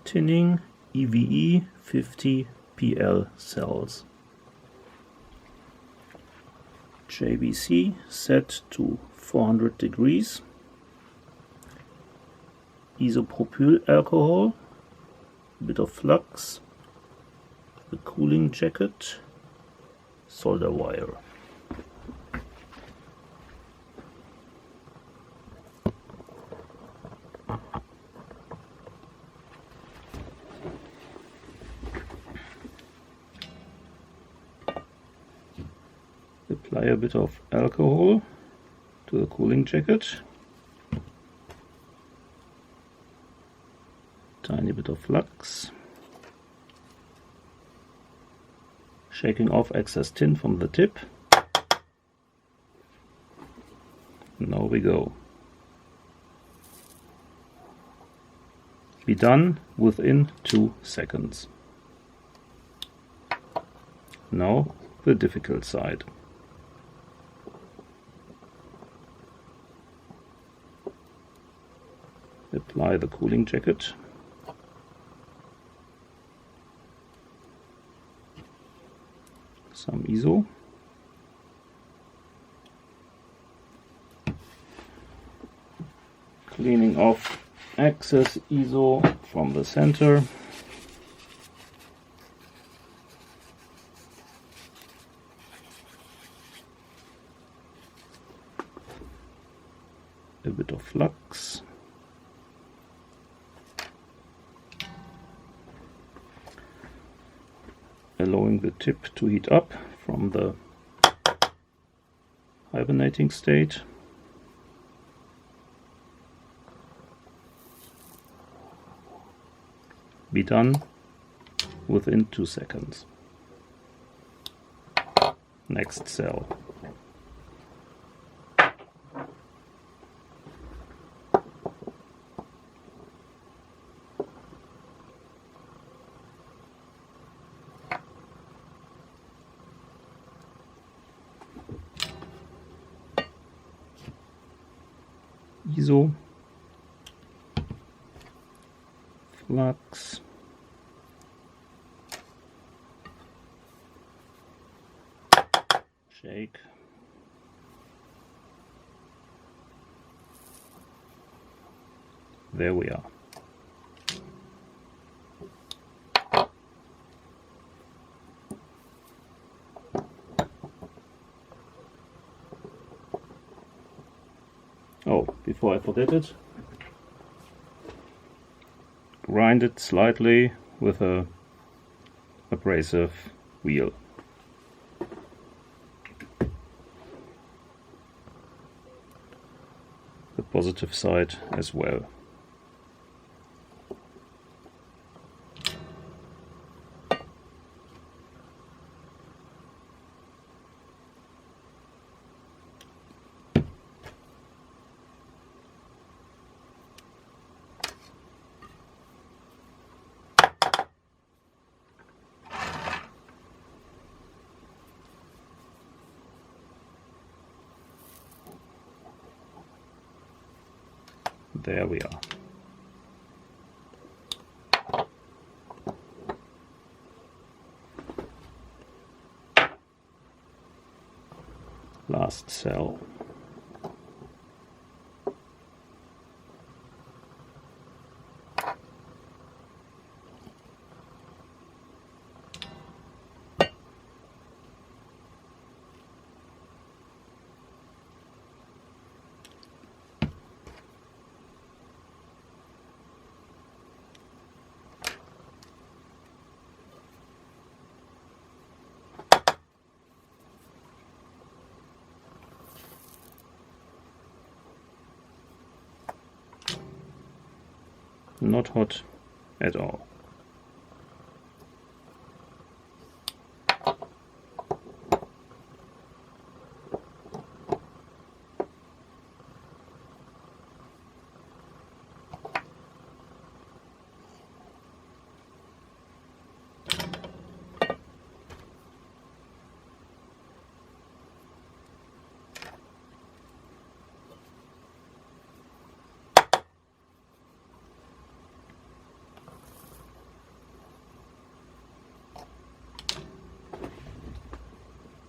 tinning EVE 50 PL cells. JBC set to 400 degrees. Isopropyl alcohol, a bit of flux, the cooling jacket, solder wire. Apply a bit of alcohol to the cooling jacket. Tiny bit of flux. Shaking off excess tin from the tip. Now we go. Be done within 2 seconds. Now the difficult side. Apply the cooling jacket. Some ISO. Cleaning off excess ISO from the center. A bit of flux. Allowing the tip to heat up from the hibernating state. Be done within 2 seconds. Next cell. ISO, flux, shake, there we are. Oh, before I forget it, grind it slightly with a abrasive wheel. The positive side as well. There we are. Last cell. Not hot at all.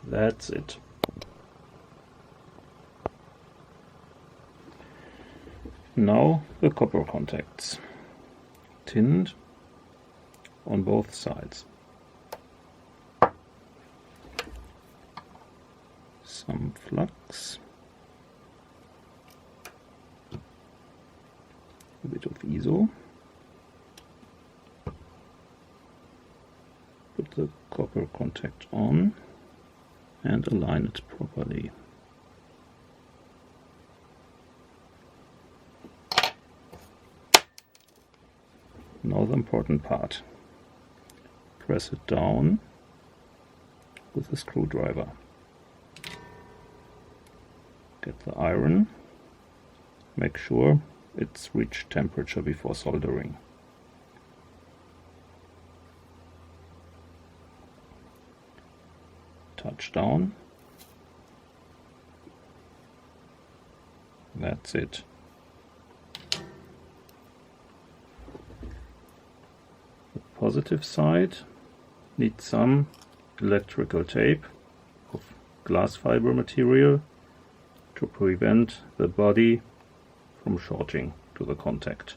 That's it. Now the copper contacts, tinned on both sides. Some flux, a bit of ISO. Put the copper contact on and align it properly. Now the important part. Press it down with a screwdriver. Get the iron. Make sure it's reached temperature before soldering. Touch down. That's it. The positive side needs some electrical tape of glass fiber material to prevent the body from shorting to the contact.